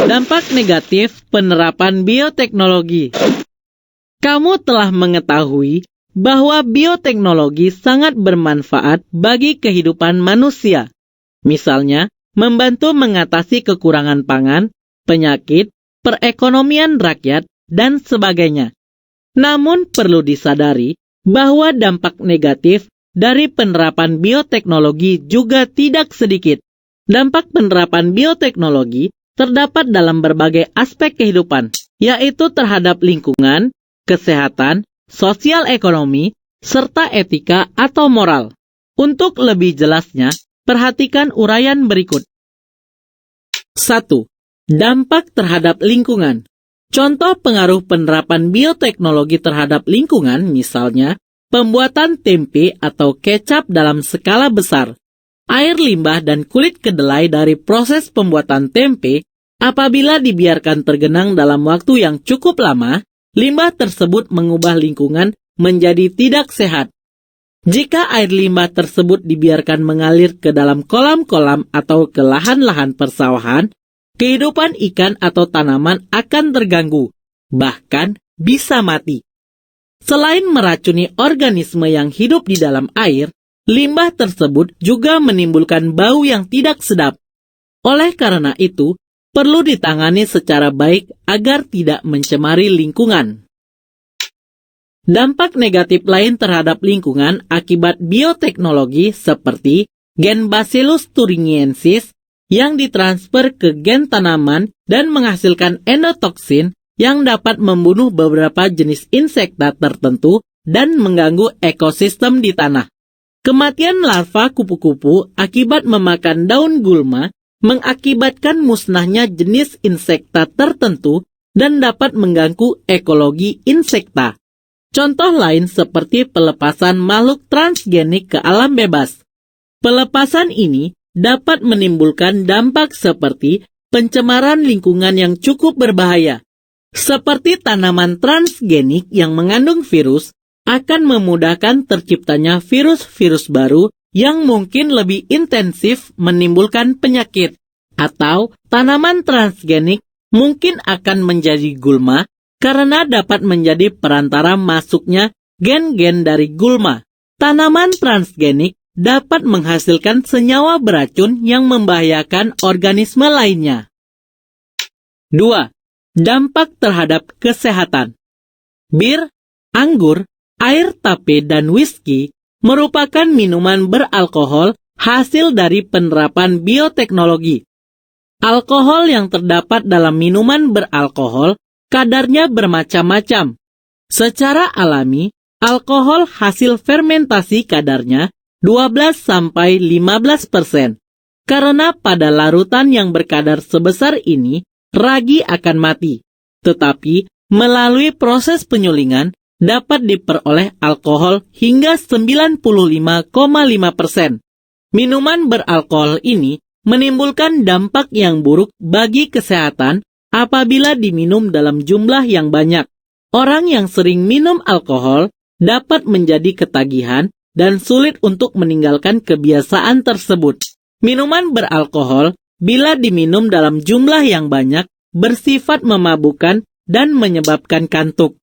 Dampak negatif penerapan bioteknologi. Kamu telah mengetahui bahwa bioteknologi sangat bermanfaat bagi kehidupan manusia. Misalnya, membantu mengatasi kekurangan pangan, penyakit, perekonomian rakyat, dan sebagainya. Namun perlu disadari bahwa dampak negatif dari penerapan bioteknologi juga tidak sedikit. Dampak penerapan bioteknologi terdapat dalam berbagai aspek kehidupan, yaitu terhadap lingkungan, kesehatan, sosial ekonomi, serta etika atau moral. Untuk lebih jelasnya, perhatikan uraian berikut. 1. Dampak terhadap lingkungan. Contoh pengaruh penerapan bioteknologi terhadap lingkungan, misalnya, pembuatan tempe atau kecap dalam skala besar. Air limbah dan kulit kedelai dari proses pembuatan tempe, apabila dibiarkan tergenang dalam waktu yang cukup lama, limbah tersebut mengubah lingkungan menjadi tidak sehat. Jika air limbah tersebut dibiarkan mengalir ke dalam kolam-kolam atau ke lahan-lahan persawahan, kehidupan ikan atau tanaman akan terganggu, bahkan bisa mati. Selain meracuni organisme yang hidup di dalam air, limbah tersebut juga menimbulkan bau yang tidak sedap. Oleh karena itu, perlu ditangani secara baik agar tidak mencemari lingkungan. Dampak negatif lain terhadap lingkungan akibat bioteknologi seperti gen Bacillus thuringiensis yang ditransfer ke gen tanaman dan menghasilkan endotoksin yang dapat membunuh beberapa jenis insekta tertentu dan mengganggu ekosistem di tanah. Kematian larva kupu-kupu akibat memakan daun gulma mengakibatkan musnahnya jenis insekta tertentu dan dapat mengganggu ekologi insekta. Contoh lain seperti pelepasan makhluk transgenik ke alam bebas. Pelepasan ini dapat menimbulkan dampak seperti pencemaran lingkungan yang cukup berbahaya. Seperti tanaman transgenik yang mengandung virus akan memudahkan terciptanya virus-virus baru yang mungkin lebih intensif menimbulkan penyakit, atau tanaman transgenik mungkin akan menjadi gulma karena dapat menjadi perantara masuknya gen-gen dari gulma. Tanaman transgenik dapat menghasilkan senyawa beracun yang membahayakan organisme lainnya. 2. Dampak terhadap kesehatan. Bir, anggur, air tape, dan whisky merupakan minuman beralkohol hasil dari penerapan bioteknologi. Alkohol yang terdapat dalam minuman beralkohol kadarnya bermacam-macam. Secara alami, alkohol hasil fermentasi kadarnya 12-15%. Karena pada larutan yang berkadar sebesar ini, ragi akan mati. Tetapi, melalui proses penyulingan, dapat diperoleh alkohol hingga 95,5%. Minuman beralkohol ini menimbulkan dampak yang buruk bagi kesehatan apabila diminum dalam jumlah yang banyak. Orang yang sering minum alkohol dapat menjadi ketagihan dan sulit untuk meninggalkan kebiasaan tersebut. Minuman beralkohol, bila diminum dalam jumlah yang banyak, bersifat memabukkan dan menyebabkan kantuk.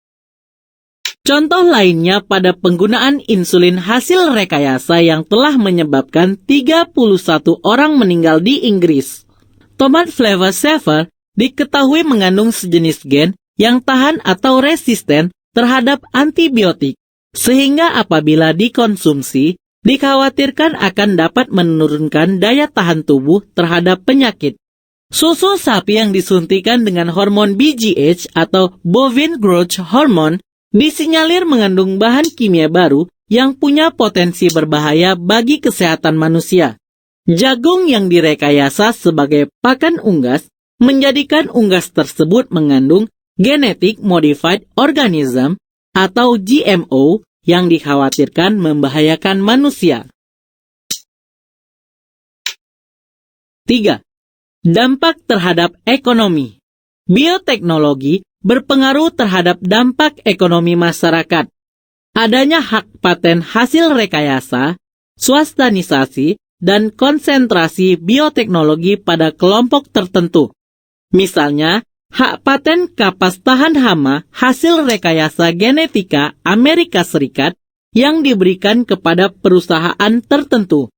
Contoh lainnya pada penggunaan insulin hasil rekayasa yang telah menyebabkan 31 orang meninggal di Inggris. Tomat flavor saver diketahui mengandung sejenis gen yang tahan atau resisten terhadap antibiotik, sehingga apabila dikonsumsi, dikhawatirkan akan dapat menurunkan daya tahan tubuh terhadap penyakit. Susu sapi yang disuntikan dengan hormon BGH atau bovine growth hormone disinyalir mengandung bahan kimia baru yang punya potensi berbahaya bagi kesehatan manusia. Jagung yang direkayasa sebagai pakan unggas menjadikan unggas tersebut mengandung genetic modified organism atau GMO yang dikhawatirkan membahayakan manusia. 3. Dampak terhadap ekonomi. Bioteknologi berpengaruh terhadap dampak ekonomi masyarakat. Adanya hak paten hasil rekayasa, swastanisasi, dan konsentrasi bioteknologi pada kelompok tertentu. Misalnya, hak paten kapas tahan hama hasil rekayasa genetika Amerika Serikat yang diberikan kepada perusahaan tertentu.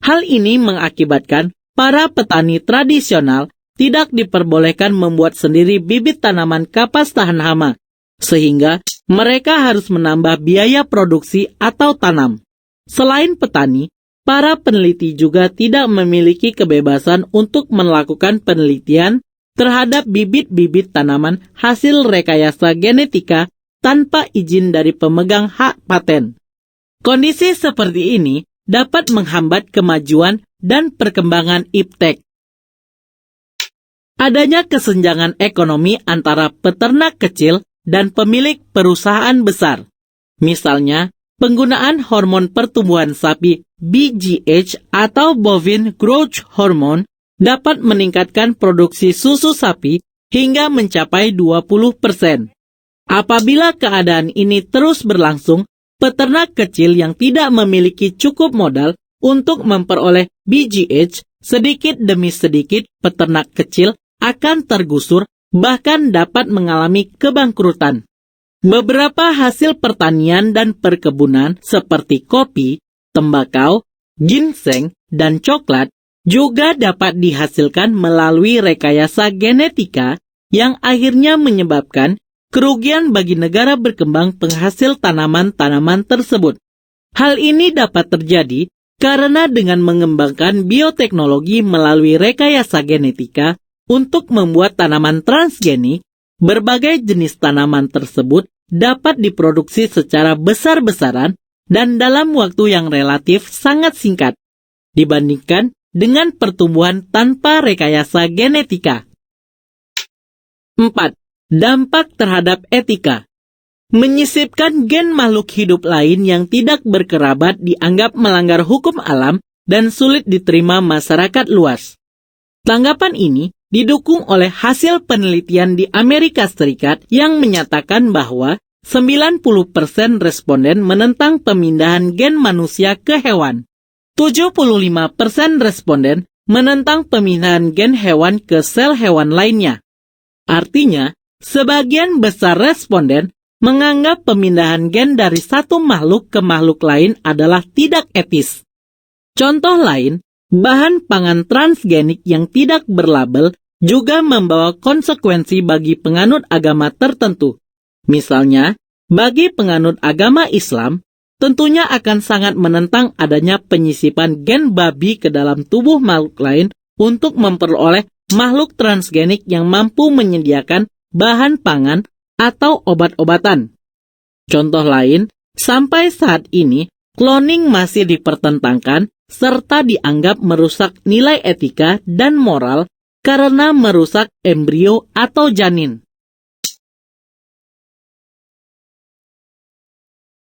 Hal ini mengakibatkan para petani tradisional tidak diperbolehkan membuat sendiri bibit tanaman kapas tahan hama, sehingga mereka harus menambah biaya produksi atau tanam. Selain petani, para peneliti juga tidak memiliki kebebasan untuk melakukan penelitian terhadap bibit-bibit tanaman hasil rekayasa genetika tanpa izin dari pemegang hak paten. Kondisi seperti ini dapat menghambat kemajuan dan perkembangan iptek. Adanya kesenjangan ekonomi antara peternak kecil dan pemilik perusahaan besar. Misalnya, penggunaan hormon pertumbuhan sapi BGH atau Bovine Growth Hormone dapat meningkatkan produksi susu sapi hingga mencapai 20%. Apabila keadaan ini terus berlangsung, peternak kecil yang tidak memiliki cukup modal untuk memperoleh BGH, sedikit demi sedikit peternak kecil akan tergusur, bahkan dapat mengalami kebangkrutan. Beberapa hasil pertanian dan perkebunan seperti kopi, tembakau, ginseng, dan coklat juga dapat dihasilkan melalui rekayasa genetika yang akhirnya menyebabkan kerugian bagi negara berkembang penghasil tanaman-tanaman tersebut. Hal ini dapat terjadi karena dengan mengembangkan bioteknologi melalui rekayasa genetika untuk membuat tanaman transgenik, berbagai jenis tanaman tersebut dapat diproduksi secara besar-besaran dan dalam waktu yang relatif sangat singkat, dibandingkan dengan pertumbuhan tanpa rekayasa genetika. 4. Dampak terhadap etika. Menyisipkan gen makhluk hidup lain yang tidak berkerabat dianggap melanggar hukum alam dan sulit diterima masyarakat luas. Tanggapan ini didukung oleh hasil penelitian di Amerika Serikat yang menyatakan bahwa 90% responden menentang pemindahan gen manusia ke hewan. 75% responden menentang pemindahan gen hewan ke sel hewan lainnya. Artinya, sebagian besar responden menganggap pemindahan gen dari satu makhluk ke makhluk lain adalah tidak etis. Contoh lain, bahan pangan transgenik yang tidak berlabel juga membawa konsekuensi bagi penganut agama tertentu. Misalnya, bagi penganut agama Islam, tentunya akan sangat menentang adanya penyisipan gen babi ke dalam tubuh makhluk lain untuk memperoleh makhluk transgenik yang mampu menyediakan bahan pangan atau obat-obatan. Contoh lain, sampai saat ini, cloning masih dipertentangkan serta dianggap merusak nilai etika dan moral karena merusak embrio atau janin.